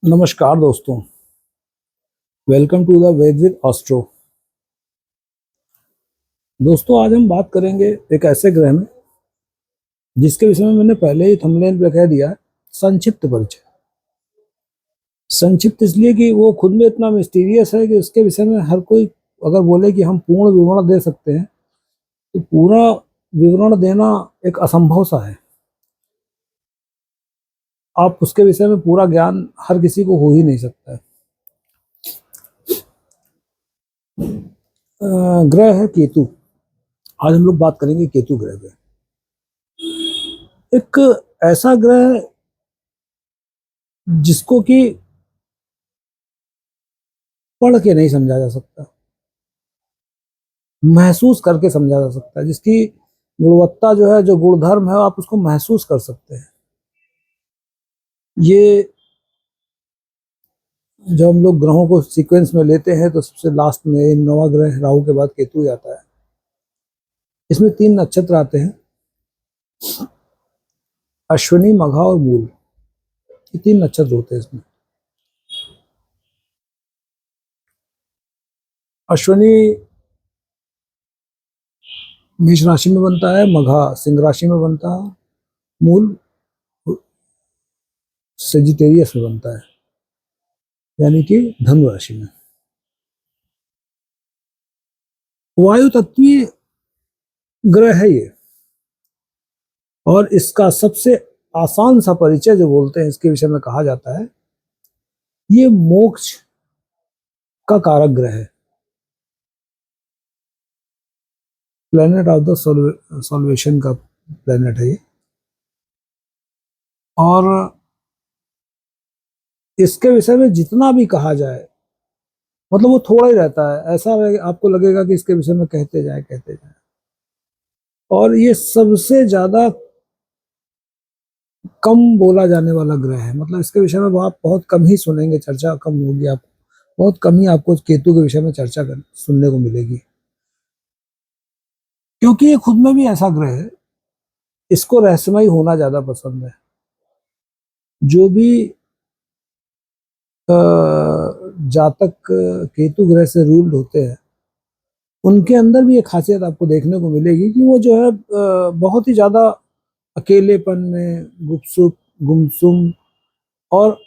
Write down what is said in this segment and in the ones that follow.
नमस्कार दोस्तों। Welcome to the Ved with Astro. दोस्तों, आज हम बात करेंगे एक ऐसे ग्रह में जिसके विषय में मैंने पहले ही थंबनेल पे कह दिया है। संक्षिप्त परिचय। संक्षिप्त इसलिए कि वो खुद में इतना मिस्टीरियस है कि उसके विषय में हर कोई अगर बोले कि हम पूर्ण विवरण दे सकते हैं तो पूरा विवरण देना एक असंभव सा है। आप उसके विषय में पूरा ज्ञान हर किसी को हो ही नहीं सकता है। ग्रह है केतु। आज हम लोग बात करेंगे केतु ग्रह पे। एक ऐसा ग्रह जिसको कि पढ़ के नहीं समझा जा सकता, महसूस करके समझा जा सकता है। जिसकी गुणवत्ता जो है, जो गुणधर्म है, आप उसको महसूस कर सकते हैं। ये जब हम लोग ग्रहों को सीक्वेंस में लेते हैं तो सबसे लास्ट में नौवां ग्रह राहु के बाद केतु ही आता है। इसमें 3 नक्षत्र आते हैं, अश्विनी, मघा और मूल। ये 3 नक्षत्र होते हैं इसमें। अश्विनी मेष राशि में बनता है, मघा सिंह राशि में बनता है, मूल सेजिटेरियस में बनता है, यानी कि धनु राशि में। वायु तत्वीय ग्रह है ये। और इसका सबसे आसान सा परिचय जो बोलते हैं इसके विषय में कहा जाता है, ये मोक्ष का कारक ग्रह है। प्लेनेट ऑफ द सॉल्वेशन का प्लेनेट है ये। और इसके विषय में जितना भी कहा जाए, मतलब वो थोड़ा ही रहता है। ऐसा आपको लगेगा कि इसके विषय में कहते जाए कहते जाए। और ये सबसे ज्यादा कम बोला जाने वाला ग्रह है। मतलब इसके विषय में आप बहुत कम ही सुनेंगे, चर्चा कम होगी। आप बहुत कम ही आपको केतु के विषय में चर्चा सुनने को मिलेगी, क्योंकि ये खुद में भी ऐसा ग्रह है। इसको रहस्यमय होना ज्यादा पसंद है। जो भी जातक केतु ग्रह से रूल्ड होते हैं, उनके अंदर भी एक खासियत आपको देखने को मिलेगी कि वो जो है बहुत ही ज्यादा अकेलेपन में गुमसुम और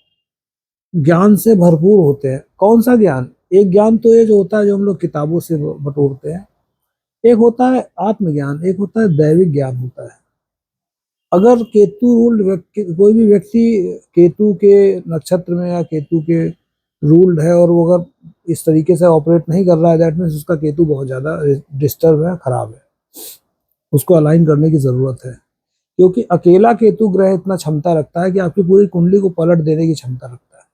ज्ञान से भरपूर होते हैं। कौन सा ज्ञान? एक ज्ञान तो ये जो होता है जो हम लोग किताबों से बटोरते हैं, एक होता है आत्मज्ञान, एक होता है दैविक ज्ञान होता है। अगर केतु रूल्ड व्यक्ति, कोई भी व्यक्ति केतु के नक्षत्र में या केतु के रूल्ड है और वो अगर इस तरीके से ऑपरेट नहीं कर रहा है, दैट मीन्स उसका केतु बहुत ज्यादा डिस्टर्ब है, खराब है। उसको अलाइन करने की जरूरत है, क्योंकि अकेला केतु ग्रह इतना क्षमता रखता है कि आपकी पूरी कुंडली को पलट देने की क्षमता रखता है।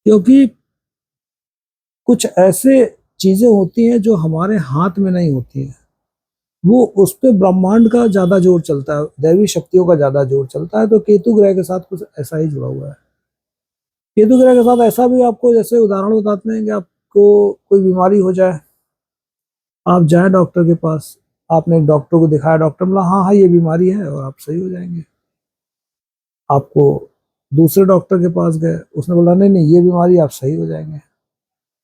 क्योंकि कुछ ऐसे चीजें होती हैं जो हमारे हाथ में नहीं होती हैं, वो उस पे ब्रह्मांड का ज्यादा जोर चलता है, दैवी शक्तियों का ज्यादा जोर चलता है। तो केतु ग्रह के साथ कुछ ऐसा ही जुड़ा हुआ है। केतु ग्रह के साथ ऐसा भी, आपको जैसे उदाहरण बताते हैं कि आपको कोई बीमारी हो जाए, आप जाए डॉक्टर के पास, आपने एक डॉक्टर को दिखाया, डॉक्टर बोला हाँ हाँ ये बीमारी है, और आप सही हो जाएंगे। आपको दूसरे डॉक्टर के पास गए, उसने बोला नहीं नहीं ये बीमारी, आप सही हो जाएंगे।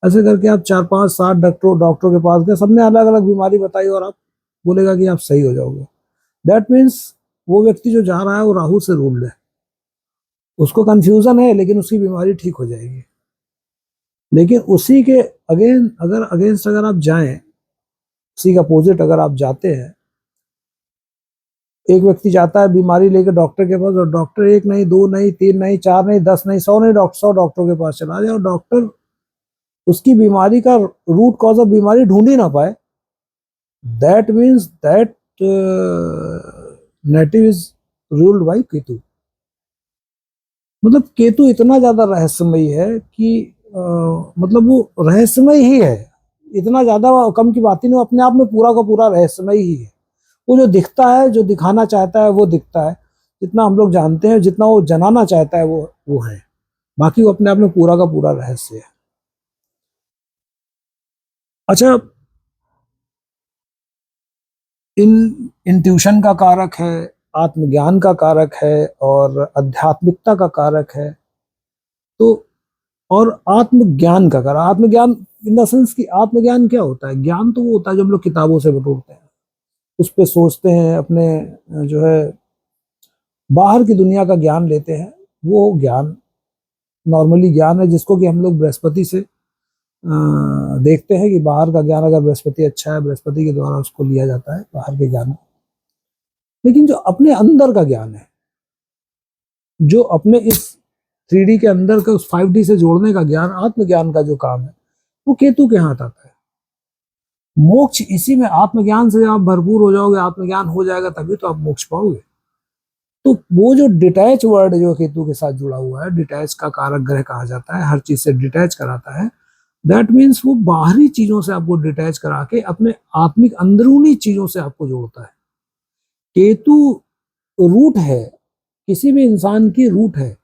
ऐसे करके आप 4 5 7 डॉक्टरों के पास गए, सबने अलग अलग बीमारी बताई, और आप बोलेगा कि आप सही हो जाओगे। दैट मीन्स वो व्यक्ति जो जा रहा है वो राहु से रूल्ड है। उसको कंफ्यूजन है, लेकिन उसकी बीमारी ठीक हो जाएगी। लेकिन उसी के अगेंस्ट अगर आप जाएं, उसी का अपोजिट अगर आप जाते हैं, एक व्यक्ति जाता है बीमारी लेकर डॉक्टर के पास, और डॉक्टर 1 नहीं 2 नहीं 3 नहीं 4 नहीं 10 नहीं 100 नहीं, 100 डॉक्टरों के पास चला जाए और डॉक्टर उसकी बीमारी का रूट कॉज ऑफ बीमारी ढूंढ ही ना पाए, that means that native is ruled by Ketu. मतलब केतु इतना ज्यादा रहस्यमयी है कि मतलब वो रहस्यमय ही है। इतना ज्यादा कम की बात ही नहीं, अपने आप में पूरा का पूरा रहस्यमय ही है। वो जो दिखता है, जो दिखाना चाहता है वो दिखता है, जितना हम लोग जानते हैं, जितना वो जनाना चाहता है वो है। बाकी वो अपने आप में पूरा का पूरा रहस्य है। अच्छा, इन इंट्यूशन का कारक है, आत्मज्ञान का कारक है, और आध्यात्मिकता का कारक है। तो और आत्मज्ञान का करा, आत्मज्ञान इन द सेंस कि आत्मज्ञान क्या होता है? ज्ञान तो वो होता है जो हम लोग किताबों से बटोरते हैं, उस पे सोचते हैं, अपने जो है बाहर की दुनिया का ज्ञान लेते हैं। वो ज्ञान नॉर्मली ज्ञान है जिसको कि हम लोग बृहस्पति से देखते हैं कि बाहर का ज्ञान अगर बृहस्पति अच्छा है, बृहस्पति के द्वारा उसको लिया जाता है बाहर के ज्ञान को। लेकिन जो अपने अंदर का ज्ञान है, जो अपने इस 3D के अंदर का उस 5D से जोड़ने का ज्ञान, आत्मज्ञान का जो काम है, वो केतु के हाथ आता है। मोक्ष इसी में, आत्मज्ञान से आप भरपूर हो जाओगे, आत्मज्ञान हो जाएगा तभी तो आप मोक्ष पाओगे। तो वो जो डिटैच वर्ड जो केतु के साथ जुड़ा हुआ है, डिटैच का कारक ग्रह कहा जाता है, हर चीज से डिटैच कराता है। दैट मीन्स वो बाहरी चीजों से आपको डिटैच करा के अपने आत्मिक अंदरूनी चीजों से आपको जोड़ता है। केतु रूट है, किसी भी इंसान की रूट है।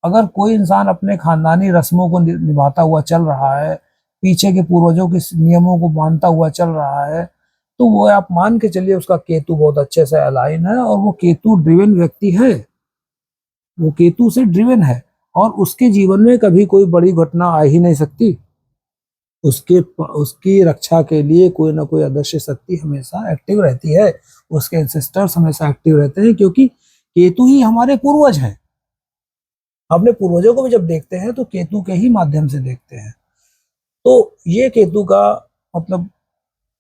अगर कोई इंसान अपने खानदानी रस्मों को निभाता हुआ चल रहा है, पीछे के पूर्वजों के नियमों को मानता हुआ चल रहा है, तो वो आप मान के चलिए उसका केतु बहुत अच्छे से अलाइन है और वो केतु ड्रिवन व्यक्ति है, वो केतु से ड्रिवन है और उसके जीवन में कभी कोई बड़ी घटना आ ही नहीं सकती। उसकी रक्षा के लिए कोई ना कोई अदृश्य शक्ति हमेशा एक्टिव रहती है, उसके एंसेस्टर्स हमेशा एक्टिव रहते हैं, क्योंकि केतु ही हमारे पूर्वज हैं। अपने पूर्वजों को भी जब देखते हैं तो केतु के ही माध्यम से देखते हैं। तो ये केतु का मतलब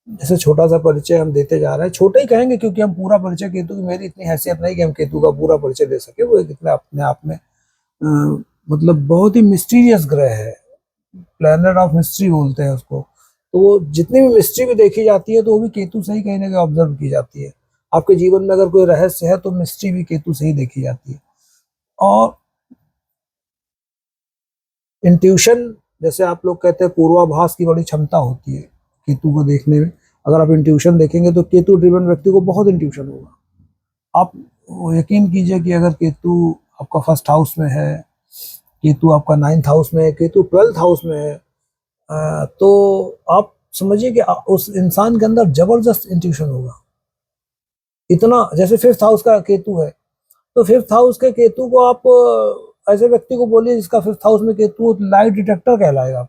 जैसे छोटा सा परिचय हम देते जा रहे हैं, छोटा ही कहेंगे क्योंकि हम पूरा परिचय केतु की, मेरी इतनी हैसियत नहीं कि हम केतु का पूरा परिचय दे सके। वो एक इतना अपने आप में मतलब बहुत ही मिस्टीरियस ग्रह है, प्लैनेट ऑफ मिस्ट्री बोलते हैं उसको। तो वो जितनी भी मिस्ट्री भी देखी जाती है तो वो भी केतु से ही कहीं ना कहीं ऑब्जर्व की जाती है। आपके जीवन में अगर कोई रहस्य है तो मिस्ट्री भी केतु से ही देखी जाती है। और इंट्यूशन, जैसे आप लोग कहते हैं पूर्वाभास की बड़ी क्षमता होती है केतु को देखने में। अगर आप इंट्यूशन देखेंगे तो केतु ड्रिवन व्यक्ति को बहुत इंट्यूशन होगा। आप यकीन कीजिए कि अगर केतु आपका फर्स्ट हाउस में है, केतु आपका 9th हाउस में है, केतु 12th हाउस में है, तो आप समझिए कि उस इंसान के अंदर जबरदस्त इंट्यूशन होगा। इतना, जैसे 5th हाउस का केतु है तो 5th हाउस के केतु को आप ऐसे व्यक्ति को बोलिए जिसका 5th हाउस में केतु, लाइट डिटेक्टर कहलाएगा।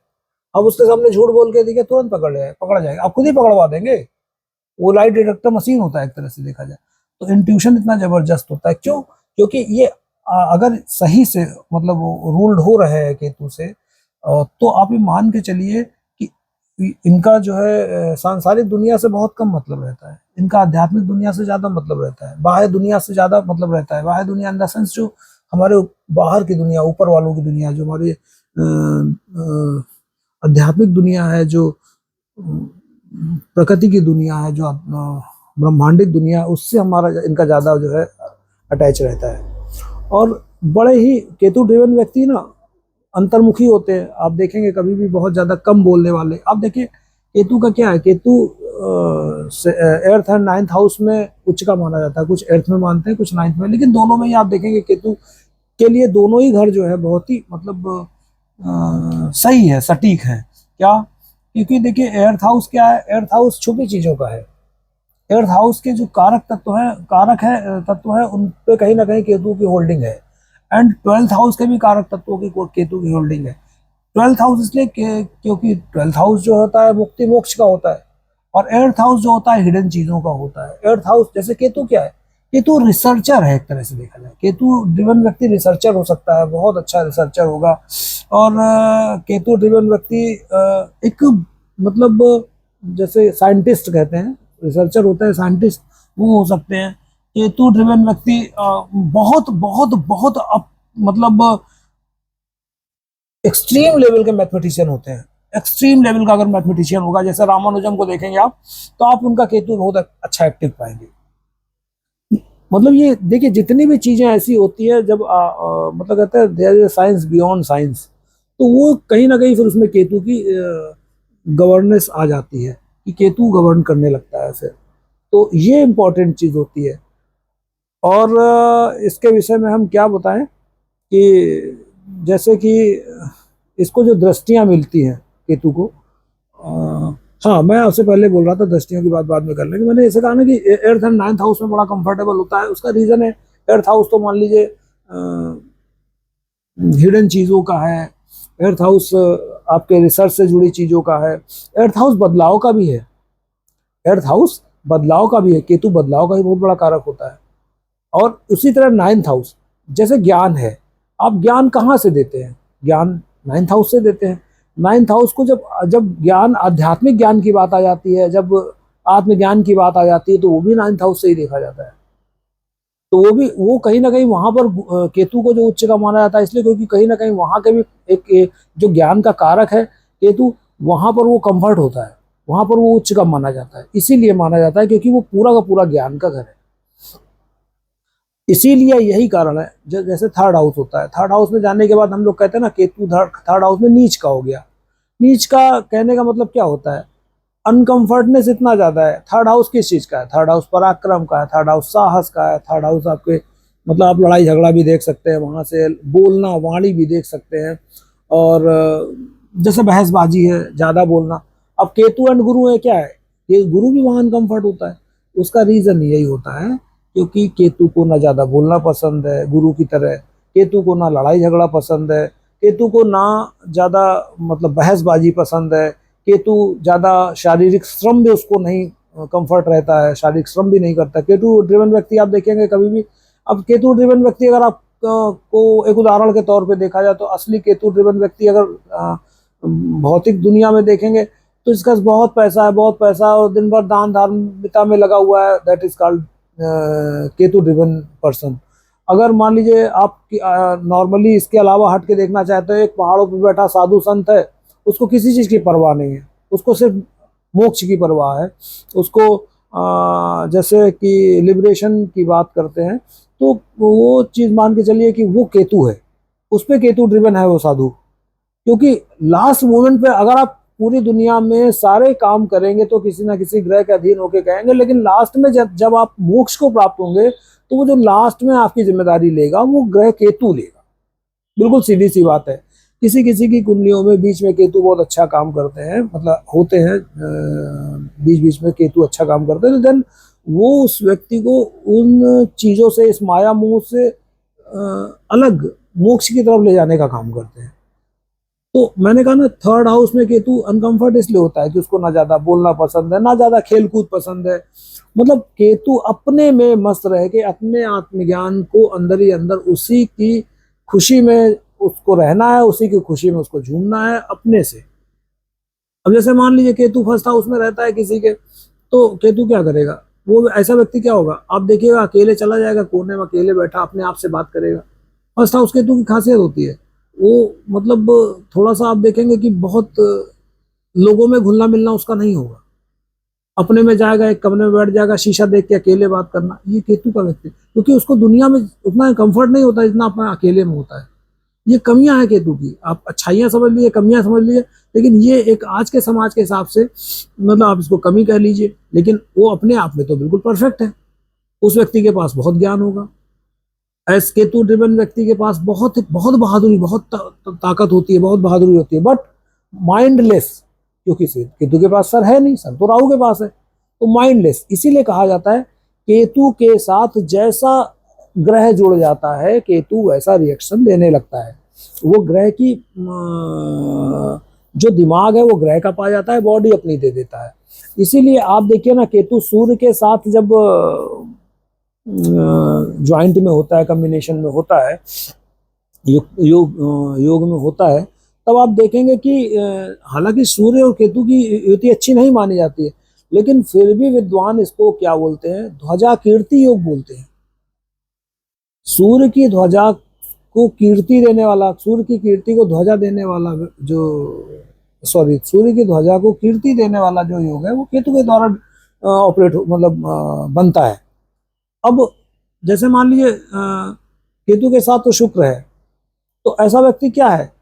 अब उसके सामने झूठ बोल के देखिए, तुरंत पकड़ा जाएगा, आप खुद ही पकड़वा देंगे। वो लाइट डिटेक्टर मशीन होता है एक तरह से देखा जाए तो। इंट्यूशन इतना जबरदस्त होता है, क्यों? क्योंकि ये अगर सही से मतलब रूल्ड हो रहे हैं केतु से, तो आप ये मान के चलिए कि इनका जो है सांसारिक दुनिया से बहुत कम मतलब रहता है, इनका आध्यात्मिक दुनिया से ज्यादा मतलब रहता है, बाह्य दुनिया से ज्यादा मतलब रहता है। बाह्य दुनिया इन द सेंस जो हमारे बाहर की दुनिया, ऊपर वालों की दुनिया, जो हमारी आध्यात्मिक दुनिया है, जो प्रकृति की दुनिया है, जो ब्रह्मांडिक दुनिया, उससे हमारा इनका ज्यादा जो है अटैच रहता है। और बड़े ही केतु ड्रिवन व्यक्ति ना अंतर्मुखी होते हैं। आप देखेंगे कभी भी बहुत ज्यादा कम बोलने वाले। आप देखिए केतु का क्या है, Ketu earth and 9th house में उच्च का माना जाता है, कुछ एर्थ में मानते हैं, कुछ 9th में, लेकिन दोनों में ही आप देखेंगे केतु के लिए दोनों ही घर जो है बहुत ही मतलब सही है, सटीक है। क्या? क्योंकि देखिए एर्थ हाउस क्या है, एर्थ हाउस छुपी चीजों का है। एर्थ हाउस के जो कारक है तत्व है, उन पे कहीं ना कहीं केतु की होल्डिंग है। एंड 12th हाउस के भी कारक तत्वों की केतु की होल्डिंग है। 12th हाउस इसलिए क्योंकि 12th हाउस जो होता है मुक्ति मोक्ष का होता है, और एर्थ हाउस जो होता है हिडन चीजों का होता है। एर्थ हाउस जैसे केतु क्या है, केतु रिसर्चर है, एक तरह से देखा जाए केतु ड्रिवन व्यक्ति रिसर्चर हो सकता है, बहुत अच्छा रिसर्चर होगा। और केतु ड्रिवन व्यक्ति एक मतलब जैसे साइंटिस्ट कहते हैं, रिसर्चर होता है साइंटिस्ट, वो हो सकते हैं। केतु ड्रिवन व्यक्ति बहुत बहुत बहुत मतलब एक्सट्रीम लेवल के मैथमेटिशियन होते हैं। एक्सट्रीम लेवल का अगर मैथमेटिशियन होगा, जैसे रामानुजम को देखेंगे आप, तो आप उनका केतु बहुत अच्छा एक्टिव पाएंगे। मतलब ये देखिए जितनी भी चीजें ऐसी होती है जब मतलब कहते हैं there is science beyond science, तो वो कहीं ना कहीं फिर उसमें केतु की गवर्नेंस आ जाती है कि केतु गवर्न करने लगता है फिर। तो ये इंपॉर्टेंट चीज होती है। और इसके विषय में हम क्या बताएं कि जैसे कि इसको जो दृष्टियां मिलती हैं केतु को, हाँ मैं आपसे पहले बोल रहा था दृष्टियों की बात बाद में कर लेंगे। मैंने ऐसे कहा ना कि एर्थ एंड 9th हाउस में बड़ा कंफर्टेबल होता है। उसका रीजन है, एर्थ हाउस तो मान लीजिए हिडन चीज़ों का है, एर्थ हाउस आपके रिसर्च से जुड़ी चीज़ों का है, एर्थ हाउस बदलाव का भी है, एर्थ हाउस बदलाव का भी है, केतु बदलाव का भी बहुत बड़ा कारक होता है। और उसी तरह नाइन्थ हाउस, जैसे ज्ञान है, आप ज्ञान कहाँ से देते हैं? ज्ञान नाइन्थ हाउस से देते हैं। नाइन्थ हाउस को जब जब ज्ञान, आध्यात्मिक ज्ञान की बात आ जाती है, जब आत्मज्ञान की बात आ जाती है, तो वो भी नाइन्थ हाउस से ही देखा जाता है। तो वो भी, वो कहीं ना कहीं वहां पर केतु को जो उच्च का माना जाता है, इसलिए क्योंकि कहीं ना कहीं वहां के भी एक जो ज्ञान का कारक है केतु, वहां पर वो कंफर्ट होता है, वहां पर वो उच्च का माना जाता है, इसीलिए माना जाता है क्योंकि वो पूरा का पूरा ज्ञान का घर है। इसीलिए यही कारण है, जैसे थर्ड हाउस होता है, थर्ड हाउस में जाने के बाद हम लोग कहते हैं ना केतु थर्ड हाउस में नीच का हो गया। नीच का कहने का मतलब क्या होता है? अनकंफर्टनेस इतना ज्यादा है। थर्ड हाउस किस चीज का है? थर्ड हाउस पराक्रम का है, थर्ड हाउस साहस का है, थर्ड हाउस आपके मतलब आप लड़ाई झगड़ा भी देख सकते हैं वहां से, बोलना वाणी भी देख सकते हैं, और जैसे बहसबाजी है, ज्यादा बोलना। अब केतु एंड गुरु है, क्या है? ये गुरु भी वहां अनकंफर्ट होता है। उसका रीजन यही होता है क्योंकि केतु को ना ज्यादा बोलना पसंद है गुरु की तरह, केतु को ना लड़ाई झगड़ा पसंद है, केतु को ना ज्यादा मतलब बहसबाजी पसंद है, केतु ज्यादा शारीरिक श्रम भी उसको नहीं कंफर्ट रहता है, शारीरिक श्रम भी नहीं करता। केतु ड्रिवन व्यक्ति आप देखेंगे कभी भी, अब केतु ड्रिवन व्यक्ति अगर आप को एक उदाहरण के तौर पे देखा जाए तो असली केतु ड्रिवन व्यक्ति अगर भौतिक दुनिया में देखेंगे तो इसका बहुत पैसा है, बहुत पैसा है, और दिन भर दान धार्मिकता में लगा हुआ है, that is called Ketu driven person. अगर मान लीजिए आप नॉर्मली इसके अलावा हट के देखना चाहते हो, एक पहाड़ों पर बैठा साधु संत है, उसको किसी चीज की परवाह नहीं है, उसको सिर्फ मोक्ष की परवाह है। उसको जैसे कि लिबरेशन की बात करते हैं, तो वो चीज मान के चलिए कि वो केतु है, उस पर केतु ड्रिवन है वो साधु। क्योंकि लास्ट मोमेंट पे अगर आप पूरी दुनिया में सारे काम करेंगे तो किसी ना किसी ग्रह के अधीन होके कहेंगे, लेकिन लास्ट में जब आप मोक्ष को प्राप्त होंगे तो वो जो लास्ट में आपकी जिम्मेदारी लेगा वो ग्रह केतु लेगा। बिल्कुल सीधी सी बात है। किसी किसी की कुंडलियों में बीच में केतु बहुत अच्छा काम करते हैं, मतलब होते हैं बीच बीच में केतु अच्छा काम करते हैं, तो देन वो उस व्यक्ति को उन चीजों से, इस माया मोह से अलग मोक्ष की तरफ ले जाने का काम करते हैं। तो मैंने कहा ना, थर्ड हाउस में केतु अनकंफर्ट इसलिए होता है कि उसको ना ज्यादा बोलना पसंद है, ना ज्यादा खेल कूद पसंद है। मतलब केतु अपने में मस्त रह के अपने आत्मज्ञान को अंदर ही अंदर उसी की खुशी में उसको रहना है, उसी की खुशी में उसको झूमना है अपने से। अब जैसे मान लीजिए केतु फर्स्ट हाउस में रहता है किसी के, तो केतु क्या करेगा? वो ऐसा व्यक्ति क्या होगा, आप देखिएगा अकेले चला जाएगा, कोने में अकेले बैठा अपने आप से बात करेगा। फर्स्ट हाउस केतु की खासियत होती है, वो मतलब थोड़ा सा आप देखेंगे कि बहुत लोगों में घुलना मिलना उसका नहीं होगा, अपने में जाएगा, एक कमरे में बैठ जाएगा, शीशा देख के अकेले बात करना, ये केतु का व्यक्ति, क्योंकि उसको दुनिया में उतना कंफर्ट नहीं होता जितना अपना अकेले में होता है। ये कमियां हैं केतु की, आप अच्छाइयां समझ लीजिए, कमियां समझ लीजिए, लेकिन ये एक आज के समाज के हिसाब से मतलब आप इसको कमी कह लीजिए, लेकिन वो अपने आप में तो बिल्कुल परफेक्ट है। उस व्यक्ति के पास बहुत ज्ञान होगा, एस केतु ड्रिवन व्यक्ति के पास बहुत बहुत बहादुरी, बहुत ताकत होती है, बहुत बहादुरी होती है, बट माइंडलेस। क्योंकि केतु के पास सर है नहीं, सर तो राहु के पास है, तो माइंडलेस। इसीलिए कहा जाता है केतु के साथ जैसा ग्रह जुड़ जाता है केतु वैसा रिएक्शन देने लगता है। वो ग्रह की जो दिमाग है वो ग्रह का पा जाता है, बॉडी अपनी दे देता है। इसीलिए आप देखिए ना, केतु सूर्य के साथ जब ज्वाइंट में होता है, कॉम्बिनेशन में होता है, योग में होता है, तब आप देखेंगे कि हालांकि सूर्य और केतु की युति अच्छी नहीं मानी जाती है, लेकिन फिर भी विद्वान इसको क्या बोलते हैं? ध्वजा कीर्ति योग बोलते हैं। सूर्य की ध्वजा को कीर्ति देने वाला, सूर्य की कीर्ति को ध्वजा देने वाला जो, सॉरी, सूर्य की ध्वजा को कीर्ति देने वाला जो योग है वो केतु के द्वारा ऑपरेट मतलब बनता है। अब जैसे मान लीजिए केतु के साथ तो शुक्र है, तो ऐसा व्यक्ति क्या है?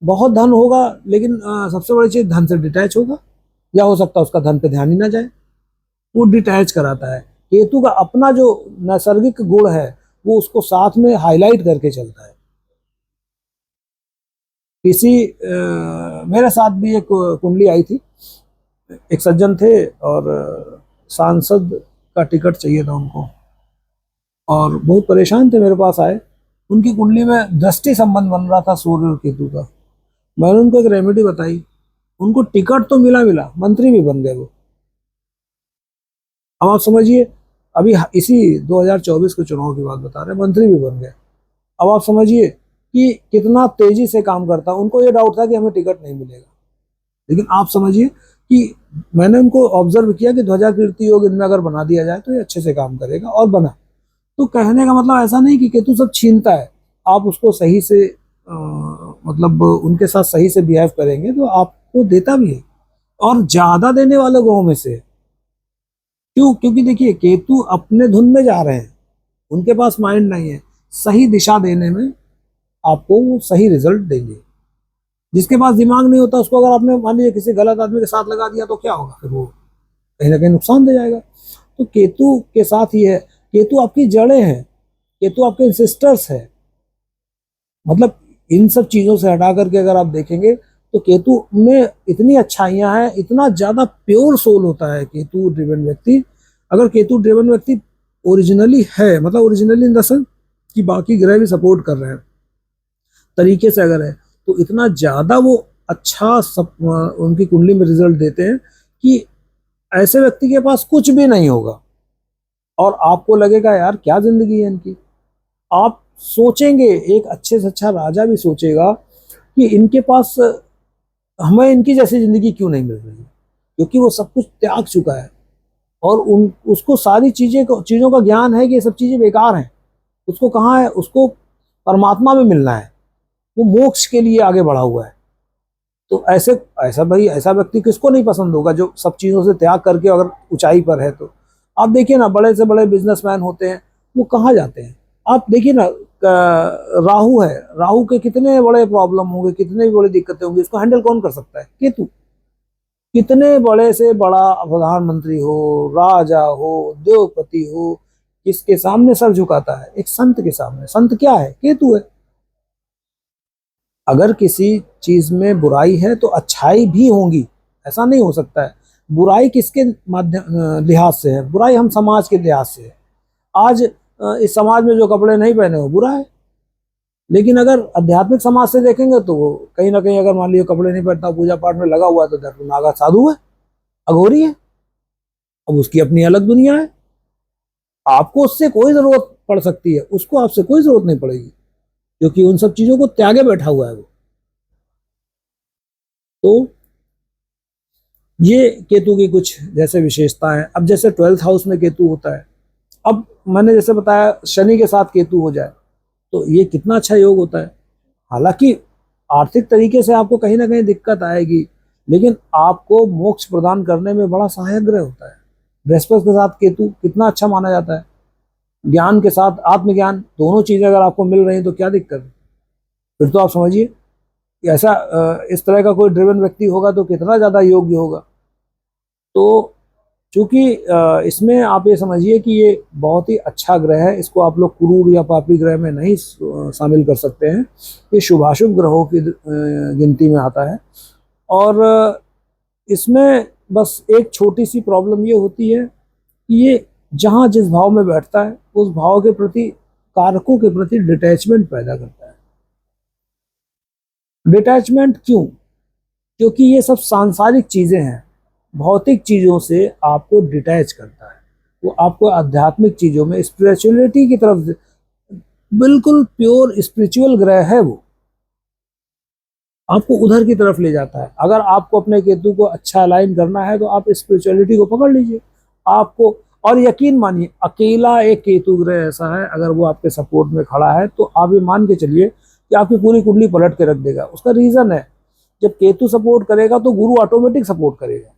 बहुत धन होगा, लेकिन सबसे बड़ी चीज धन से डिटैच होगा, या हो सकता है उसका धन पे ध्यान ही ना जाए, वो डिटैच कराता है। केतु का अपना जो नैसर्गिक गुण है वो उसको साथ में हाईलाइट करके चलता है। किसी मेरे साथ भी एक कुंडली आई थी, एक सज्जन थे और सांसद का टिकट चाहिए था उनको, और बहुत परेशान थे, मेरे पास आए। उनकी कुंडली में दृष्टि संबंध बन रहा था सूर्य और केतु का। मैंने उनको एक रेमेडी बताई, उनको टिकट तो मिला मिला, मंत्री भी बन गए वो। अब आप समझिए, अभी इसी 2024 के चुनाव की बात बता रहे हैं, मंत्री भी बन गए। अब आप समझिए कि कितना तेजी से काम करता। उनको ये डाउट था कि हमें टिकट नहीं मिलेगा, लेकिन आप समझिए कि मैंने उनको ऑब्जर्व किया कि ध्वजा कीर्ति योग इनमें अगर बना दिया जाए तो ये अच्छे से काम करेगा, और बना। तो कहने का मतलब ऐसा नहीं कि केतु सब छीनता है, आप उसको सही से मतलब उनके साथ सही से बिहेव करेंगे तो आपको देता भी है, और ज्यादा देने वाले ग्रहों में से है। क्यों? क्योंकि देखिए केतु अपने धुन में जा रहे हैं, उनके पास माइंड नहीं है, सही दिशा देने में आपको वो सही रिजल्ट देंगे। जिसके पास दिमाग नहीं होता उसको अगर आपने मान लीजिए किसी गलत आदमी के साथ लगा दिया तो क्या होगा, फिर वो कहीं ना कहीं नुकसान दे जाएगा। तो केतु के साथ ही है, केतु आपकी जड़ें हैं, केतु आपके इंसिस्टर्स है। मतलब इन सब चीजों से हटा करके अगर आप देखेंगे तो केतु में इतनी अच्छाइयां हैं, इतना ज्यादा प्योर सोल होता है केतु ड्रिवन व्यक्ति। अगर केतु ड्रिवन व्यक्ति ओरिजिनली है, मतलब ओरिजिनली इन द सेंस कि बाकी ग्रह भी सपोर्ट कर रहे हैं तरीके से अगर है, तो इतना ज्यादा वो अच्छा सब उनकी कुंडली में रिजल्ट देते हैं कि ऐसे व्यक्ति के पास कुछ भी नहीं होगा और आपको लगेगा यार क्या जिंदगी है इनकी। आप सोचेंगे, एक अच्छे से अच्छा राजा भी सोचेगा कि इनके पास हमें इनकी जैसी जिंदगी क्यों नहीं मिल रही है, क्योंकि वो सब कुछ त्याग चुका है और उसको सारी चीजों का ज्ञान है कि ये सब चीजें बेकार हैं। उसको कहाँ है, उसको परमात्मा में मिलना है, वो मोक्ष के लिए आगे बढ़ा हुआ है। तो ऐसा व्यक्ति किसको नहीं पसंद होगा जो सब चीजों से त्याग करके अगर ऊंचाई पर है। तो आप देखिए ना, बड़े से बड़े बिजनेसमैन होते हैं, वो कहाँ जाते हैं? आप देखिए ना, राहु है, राहु के कितने बड़े प्रॉब्लम होंगे, कितने बड़ी दिक्कतें होंगी, इसको हैंडल कौन कर सकता है? केतु। कितने बड़े से बड़ा प्रधानमंत्री हो, राजा हो, उद्योगपति हो, किसके सामने सर झुकाता है? एक संत के सामने। संत क्या है? केतु है। अगर किसी चीज में बुराई है तो अच्छाई भी होंगी, ऐसा नहीं हो सकता है। बुराई किसके माध्यम लिहाज से है? बुराई हम समाज के लिहाज से है। आज इस समाज में जो कपड़े नहीं पहने हो बुरा है, लेकिन अगर आध्यात्मिक समाज से देखेंगे तो वो कहीं ना कहीं, अगर मान लीजिए कपड़े नहीं पहनता, पूजा पाठ में लगा हुआ है, तो दर्पण नागा साधु है, अघोरी है। अब उसकी अपनी अलग दुनिया है, आपको उससे कोई जरूरत पड़ सकती है, उसको आपसे कोई जरूरत नहीं पड़ेगी, क्योंकि उन सब चीजों को त्यागे बैठा हुआ है वो। तो ये केतु की कुछ जैसे विशेषताएं। अब जैसे 12th हाउस में केतु होता है, अब मैंने जैसे बताया शनि के साथ केतु हो जाए तो ये कितना अच्छा योग होता है। हालांकि आर्थिक तरीके से आपको कहीं ना कहीं दिक्कत आएगी, लेकिन आपको मोक्ष प्रदान करने में बड़ा सहायक ग्रह होता है। बृहस्पति के साथ केतु कितना अच्छा माना जाता है। ज्ञान के साथ आत्मज्ञान, दोनों चीजें अगर आपको मिल रही तो क्या दिक्कत है? फिर तो आप समझिए कि ऐसा इस तरह का कोई ड्रिवन व्यक्ति होगा तो कितना ज्यादा योग्य होगा। तो चूंकि इसमें आप ये समझिए कि ये बहुत ही अच्छा ग्रह है, इसको आप लोग क्रूर या पापी ग्रह में नहीं शामिल कर सकते हैं। ये शुभाशुभ ग्रहों की गिनती में आता है। और इसमें बस एक छोटी सी प्रॉब्लम ये होती है कि ये जहाँ जिस भाव में बैठता है उस भाव के प्रति, कारकों के प्रति डिटैचमेंट पैदा करता है। डिटैचमेंट क्यों? क्योंकि ये सब सांसारिक चीजें हैं, भौतिक चीजों से आपको डिटैच करता है। वो आपको आध्यात्मिक चीजों में, स्पिरिचुअलिटी की तरफ, बिल्कुल प्योर स्पिरिचुअल ग्रह है वो, आपको उधर की तरफ ले जाता है। अगर आपको अपने केतु को अच्छा अलाइन करना है तो आप स्पिरिचुअलिटी को पकड़ लीजिए आपको। और यकीन मानिए, अकेला एक केतु ग्रह ऐसा है, अगर वो आपके सपोर्ट में खड़ा है तो आप ये मान के चलिए कि आपकी पूरी कुंडली पलट के रख देगा। उसका रीजन है, जब केतु सपोर्ट करेगा तो गुरु ऑटोमेटिक सपोर्ट करेगा,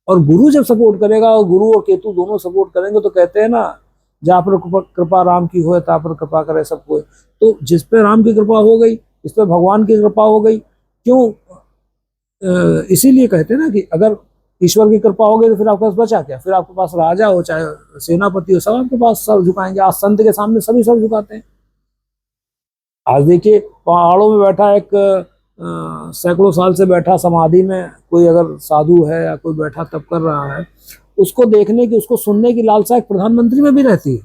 और गुरु जब सपोर्ट करेगा और गुरु और केतु दोनों सपोर्ट करेंगे तो कहते हैं ना, जहाँ पर कृपा राम की हो ता पर कृपा करे सब कोई। तो जिस पे राम की कृपा हो गई, इस पे भगवान की कृपा हो गई। क्यों? इसीलिए कहते हैं ना कि अगर ईश्वर की कृपा हो गई तो फिर आपके पास बचा क्या? फिर आपके पास राजा हो चाहे सेनापति हो, सब आपके पास सर झुकाएंगे। आज संत के सामने सभी सर झुकाते हैं। आज देखिए पहाड़ों में बैठा एक सैकड़ों साल से बैठा समाधि में कोई अगर साधु है या कोई बैठा तप कर रहा है, उसको देखने की, उसको सुनने की लालसा एक प्रधानमंत्री में भी रहती है।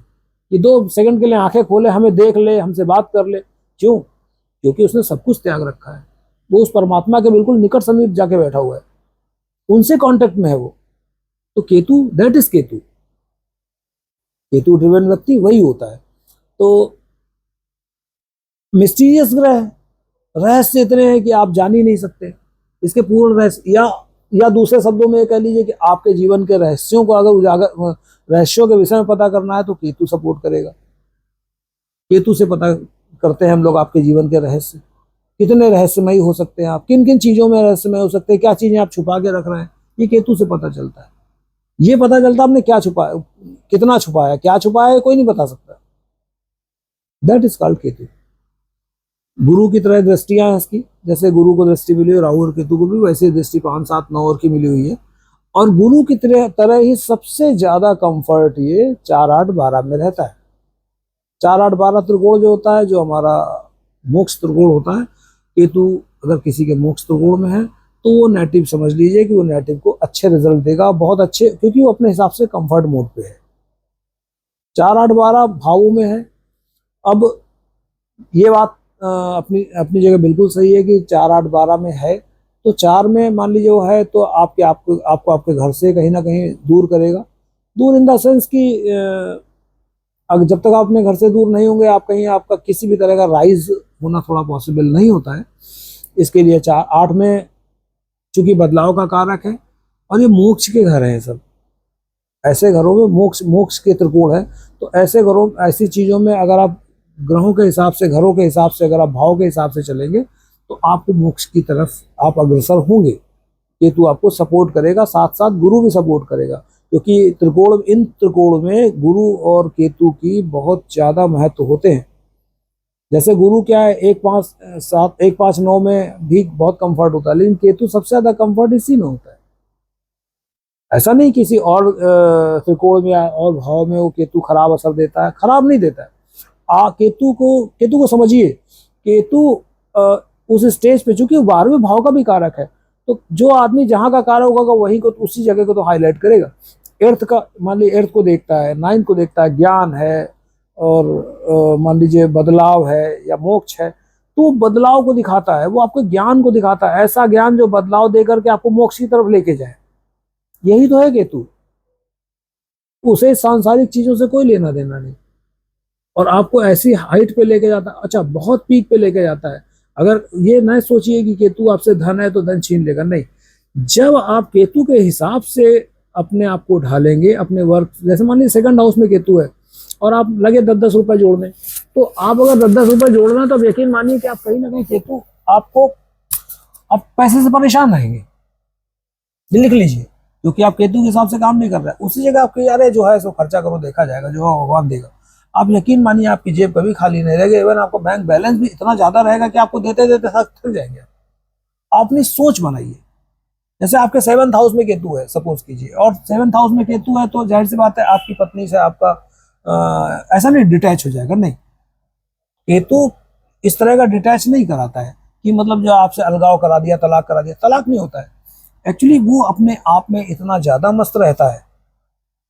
कि 2 सेकंड के लिए आंखें खोले, हमें देख ले, हमसे बात कर ले। क्यों? क्योंकि उसने सब कुछ त्याग रखा है, वो उस परमात्मा के बिल्कुल निकट समीप जाके बैठा हुआ है, उनसे कांटेक्ट में है वो। तो Ketu, that is Ketu. Ketu driven व्यक्ति वही होता है। तो मिस्टीरियस ग्रह है, रहस्य इतने हैं कि आप जान ही नहीं सकते इसके पूर्ण रहस्य। या दूसरे शब्दों में कह लीजिए कि आपके जीवन के रहस्यों को अगर उजागर, रहस्यों के विषय में पता करना है तो केतु सपोर्ट करेगा। केतु से पता करते हैं हम लोग आपके जीवन के रहस्य, कितने रहस्यमयी हो सकते हैं आप, किन किन चीजों में रहस्यमय हो सकते हैं, क्या चीजें आप छुपा के रख रहे हैं, ये केतु से पता चलता है। ये पता चलता आपने क्या छुपाया, कितना छुपाया, क्या छुपाया है कोई नहीं बता सकता। That is called Ketu. गुरु की तरह दृष्टियां हैं इसकी, जैसे गुरु को दृष्टि मिली है राहु और केतु को भी, वैसे दृष्टि 5, 7, 9 और की मिली हुई है। और गुरु की तरह ही सबसे ज्यादा कंफर्ट ये 4, 8, 12 में रहता है। 4, 8, 12 त्रिकोण जो होता है, जो हमारा मोक्ष त्रिकोण होता है, केतु अगर किसी के मोक्ष त्रिकोण में है तो वो नेटिव समझ लीजिए कि वो नेटिव को अच्छे रिजल्ट देगा, बहुत अच्छे, क्योंकि वो अपने हिसाब से कंफर्ट मोड पे है। 4, 8, 12 भावों में है। अब ये बात अपनी अपनी जगह बिल्कुल सही है कि 4, 8, 12 में है तो 4 में मान लीजिए वो है तो आपको आपके घर से कहीं ना कहीं दूर करेगा। दूर इन द सेंस कि अगर जब तक आप अपने घर से दूर नहीं होंगे, आप कहीं आपका किसी भी तरह का राइज होना थोड़ा पॉसिबल नहीं होता है। इसके लिए 4, 8 में चूंकि बदलाव का कारक है और ये मोक्ष के घर हैं सब, ऐसे घरों में मोक्ष के त्रिकोण है। तो ऐसे घरों, ऐसी चीजों में अगर आप ग्रहों के हिसाब से, घरों के हिसाब से, अगर आप भाव के हिसाब से चलेंगे तो आपको मोक्ष की तरफ आप अग्रसर होंगे। केतु आपको सपोर्ट करेगा, साथ साथ गुरु भी सपोर्ट करेगा, क्योंकि इन त्रिकोण में गुरु और केतु की बहुत ज्यादा महत्व होते हैं। जैसे गुरु क्या है, 1, 5, 7, 1, 5, 9 में भी बहुत कंफर्ट होता है, लेकिन केतु सबसे ज्यादा कंफर्ट इसी में होता है। ऐसा नहीं किसी और त्रिकोण में और भाव में वो केतु खराब असर देता है, खराब नहीं देता है। केतु को समझिए, केतु उस स्टेज पे, चूंकि 12वें भाव का भी कारक है, तो जो आदमी जहां का कारक होगा वही को, उसी जगह को तो हाईलाइट करेगा। एर्थ का, मान लीजिए एर्थ को देखता है, 9 को देखता है, ज्ञान है और मान लीजिए बदलाव है या मोक्ष है, तो बदलाव को दिखाता है, वो आपको ज्ञान को दिखाता है, ऐसा ज्ञान जो बदलाव देकर के आपको मोक्ष की तरफ लेके जाए। यही तो है केतु। उसे सांसारिक चीजों से कोई लेना देना नहीं, और आपको ऐसी हाइट पे लेके जाता है, अच्छा बहुत पीक पे लेके जाता है। अगर ये न सोचिए कि केतु आपसे धन है तो धन छीन लेगा, नहीं। जब आप केतु के हिसाब से अपने आप को ढालेंगे, अपने वर्क, जैसे मान लीजिए 2nd हाउस में केतु है और आप लगे 10-10 रुपए जोड़ने, तो आप अगर 10-10 रुपए जोड़ना, तो यकीन मानिए कि आप कहीं ना कहीं केतु आपको, आप पैसे से परेशान रहेंगे। लिख लीजिए, क्योंकि आप केतु के हिसाब से काम नहीं कर रहे हैं। उसी जगह आपके यार जो है सो खर्चा करो, देखा जाएगा, जो भगवान देगा। आप यकीन मानिए आपकी जेब कभी खाली नहीं रहेगी, इवन आपको बैंक बैलेंस भी इतना ज्यादा रहेगा कि आपको देते देते थक जाएंगे। आप अपनी सोच बनाइए। जैसे आपके 7th हाउस में केतु है सपोज कीजिए, और 7th हाउस में केतु है तो जाहिर सी बात है आपकी पत्नी से आपका ऐसा नहीं डिटैच हो जाएगा, नहीं। केतु इस तरह का डिटैच नहीं कराता है कि मतलब जो आपसे अलगाव करा दिया, तलाक करा दिया, तलाक नहीं होता है। एक्चुअली वो अपने आप में इतना ज्यादा मस्त रहता है,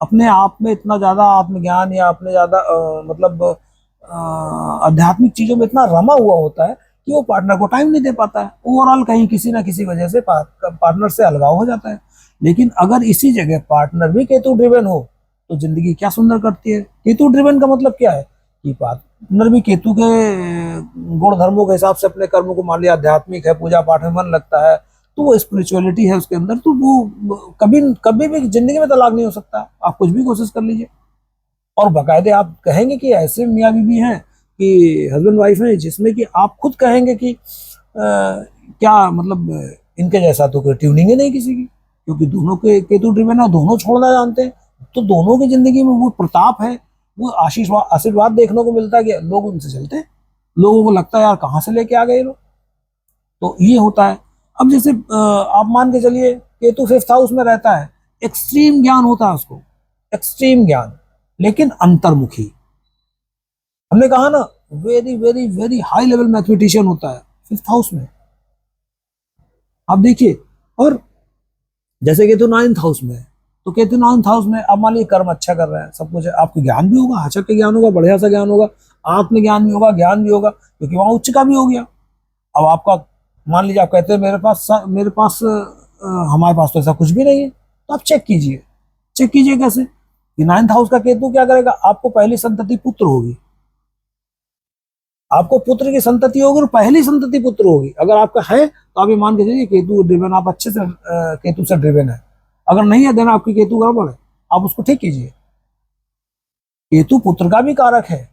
अपने आप में इतना ज्यादा आत्मज्ञान या अपने ज्यादा मतलब आध्यात्मिक चीजों में इतना रमा हुआ होता है कि वो पार्टनर को टाइम नहीं दे पाता है। ओवरऑल कहीं किसी ना किसी वजह से पार्टनर से अलगाव हो जाता है। लेकिन अगर इसी जगह पार्टनर भी केतु ड्रिवन हो तो जिंदगी क्या सुंदर करती है। केतु ड्रिवन का मतलब क्या है कि पार्टनर भी केतु के गुण धर्मों के हिसाब से अपने कर्म को, मान लिया आध्यात्मिक है, पूजा पाठ में मन लगता है, तो वो स्पिरिचुअलिटी है उसके अंदर, तो वो कभी कभी भी जिंदगी में तलाक नहीं हो सकता। आप कुछ भी कोशिश कर लीजिए। और बाकायदे आप कहेंगे कि ऐसे मियाँ बीवी हैं कि हस्बैंड वाइफ हैं जिसमें कि आप खुद कहेंगे कि क्या मतलब इनके जैसा तो कोई ट्यूनिंग ही नहीं किसी की, क्योंकि दोनों के केतु ड्रिवन है, दोनों छोड़ना जानते हैं। तो दोनों की जिंदगी में वो प्रताप है, वो आशीर्वाद देखने को मिलता है कि लोग उनसे चलते हैं। लोगों को लगता है यार कहाँ से लेके आ गए लोग। तो ये होता है। अब जैसे आप मान के चलिए केतु 5th हाउस में रहता है, एक्सट्रीम ज्ञान होता है उसको, एक्सट्रीम ज्ञान, लेकिन अंतर्मुखी। हमने कहा ना very very very high level mathematician होता है 5th हाउस में, आप देखिए। और जैसे केतु 9th हाउस में है तो केतु 9th हाउस में, अब मान लीजिए कर्म अच्छा कर रहे हैं, सब कुछ है, आपको ज्ञान भी होगा, हाचक के ज्ञान होगा, बढ़िया सा ज्ञान होगा, आत्मज्ञान भी होगा, ज्ञान भी होगा, क्योंकि वहां उच्च का भी हो गया। अब आपका मान लीजिए आप कहते हैं मेरे पास हमारे पास तो ऐसा कुछ भी नहीं है, तो आप चेक कीजिए। चेक कीजिए कैसे कि 9th हाउस का केतु क्या करेगा, आपको पहली संतति पुत्र होगी, आपको पुत्र की संतति होगी और पहली संतति पुत्र होगी। अगर आपका है तो आप ये मान के चलिए केतु ड्रिवन, आप अच्छे से केतु से ड्रिवन है। अगर नहीं है देना आपकी केतु गड़बड़ है, आप उसको ठीक कीजिए। केतु पुत्र का भी कारक है,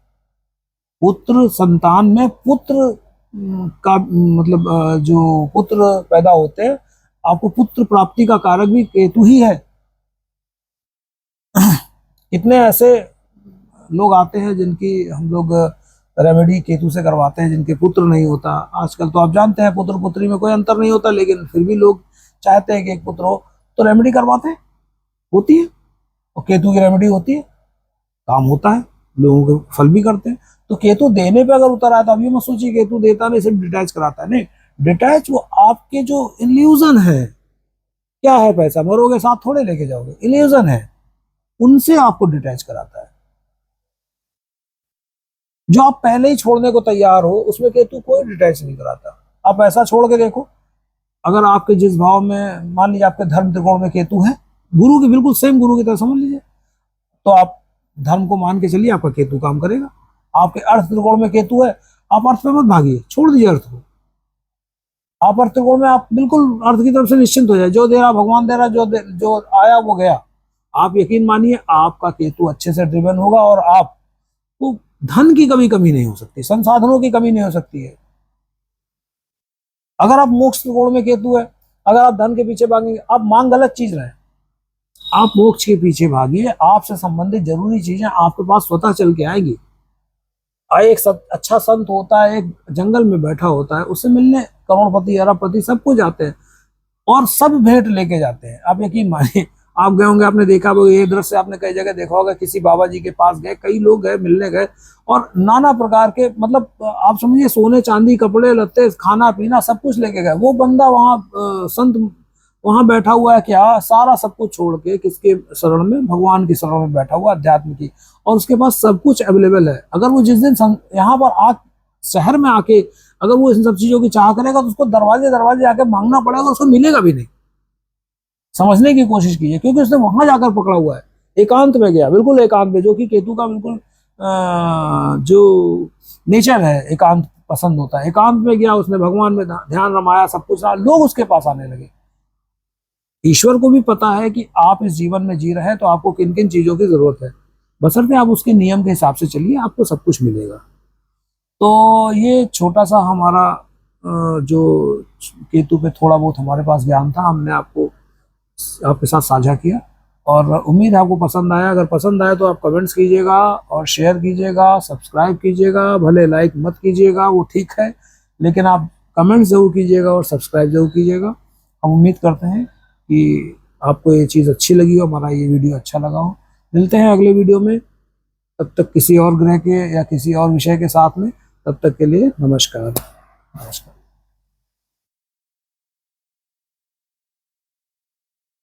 पुत्र संतान में पुत्र का मतलब जो पुत्र पैदा होते हैं, आपको पुत्र प्राप्ति का कारक भी केतु ही है। कितने ऐसे लोग आते हैं जिनकी हम लोग रेमेडी केतु से करवाते हैं, जिनके पुत्र नहीं होता। आजकल तो आप जानते हैं पुत्र पुत्री में कोई अंतर नहीं होता, लेकिन फिर भी लोग चाहते हैं कि एक पुत्र हो, तो रेमेडी करवाते हैं, होती है, और केतु की रेमेडी होती है, काम होता है, लोगों के फल भी करते हैं। तो केतु देने पे अगर उतर आया तो अब ये मत सोचिए केतु देता नहीं, सिर्फ डिटैच कराता है, नहीं। डिटैच वो आपके जो इल्यूजन है, क्या है, पैसा मरोगे साथ थोड़े लेके जाओगे, इल्यूजन है, उनसे आपको डिटैच कराता है। जो आप पहले ही छोड़ने को तैयार हो उसमें केतु कोई डिटैच नहीं कराता। आप ऐसा छोड़ के देखो, अगर आपके जिस भाव में, मान लीजिए आपके धर्म त्रिकोण में केतु है, गुरु की बिल्कुल सेम गुरु की तरह समझ लीजिए, तो आप धर्म को मान के चलिए, आपका केतु काम करेगा। आपके अर्थ त्रिकोण में केतु है, आप अर्थ पे मत भागिए, छोड़ दीजिए अर्थ को। आप अर्थ त्रिकोण में आप बिल्कुल अर्थ की तरफ से निश्चिंत हो जाए, जो दे रहा भगवान दे रहा, जो आया वो गया। आप यकीन मानिए आपका केतु अच्छे से ड्रिवन होगा और आपको धन की कमी नहीं हो सकती, संसाधनों की कमी नहीं हो सकती है। अगर आप मोक्ष त्रिकोण में केतु है, अगर आप धन के पीछे भागेंगे, आप मांग गलत चीज रहे, आप मोक्ष के पीछे भागिए, आपसे संबंधित जरूरी चीजें आपके पास स्वतः चल के आएगी। एक अच्छा संत होता है, एक जंगल में बैठा होता है, उससे मिलने करोड़पति अरबपति सब कुछ जाते हैं और सब भेंट लेके जाते हैं। आप यकीन मानिए, आप गए होंगे, आपने देखा होगा, ये दृश्य आपने कई जगह देखा होगा, किसी बाबा जी के पास गए, कई लोग गए, मिलने गए, और नाना प्रकार के, मतलब आप समझिए सोने चांदी, कपड़े लत्ते, खाना पीना सब कुछ लेके गए। वो बंदा वहां संत वहां बैठा हुआ है, क्या सारा सब कुछ छोड़ के, किसके शरण में, भगवान की शरण में बैठा हुआ, अध्यात्म की, और उसके पास सब कुछ अवेलेबल है। अगर वो जिस दिन यहाँ पर शहर में आके अगर वो इन सब चीजों की चाह करेगा तो उसको दरवाजे दरवाजे आके मांगना पड़ेगा, उसको मिलेगा भी नहीं। समझने की कोशिश कीजिए, क्योंकि उसने वहां जाकर पकड़ा हुआ है, एकांत में गया, बिल्कुल एकांत में, जो कि केतु का बिल्कुल जो नेचर है, एकांत पसंद होता है। एकांत में गया, उसने भगवान में ध्यान रमाया, सब कुछ, लोग उसके पास आने लगे। ईश्वर को भी पता है कि आप इस जीवन में जी रहे हैं तो आपको किन किन चीजों की जरूरत है, बशर्ते आप उसके नियम के हिसाब से चलिए, आपको सब कुछ मिलेगा। तो ये छोटा सा हमारा जो केतु पे थोड़ा बहुत हमारे पास ज्ञान था, हमने आपके साथ साझा किया, और उम्मीद है आपको पसंद आया। अगर पसंद आया तो आप कमेंट्स कीजिएगा और शेयर कीजिएगा, सब्सक्राइब कीजिएगा, भले लाइक मत कीजिएगा, वो ठीक है, लेकिन आप कमेंट्स जरूर कीजिएगा और सब्सक्राइब जरूर कीजिएगा। हम उम्मीद करते हैं कि आपको ये चीज़ अच्छी लगी हो, हमारा ये वीडियो अच्छा लगा हो। मिलते हैं अगले वीडियो में, तब तक किसी और ग्रह के या किसी और विषय के साथ में। तब तक के लिए नमस्कार। नमस्कार।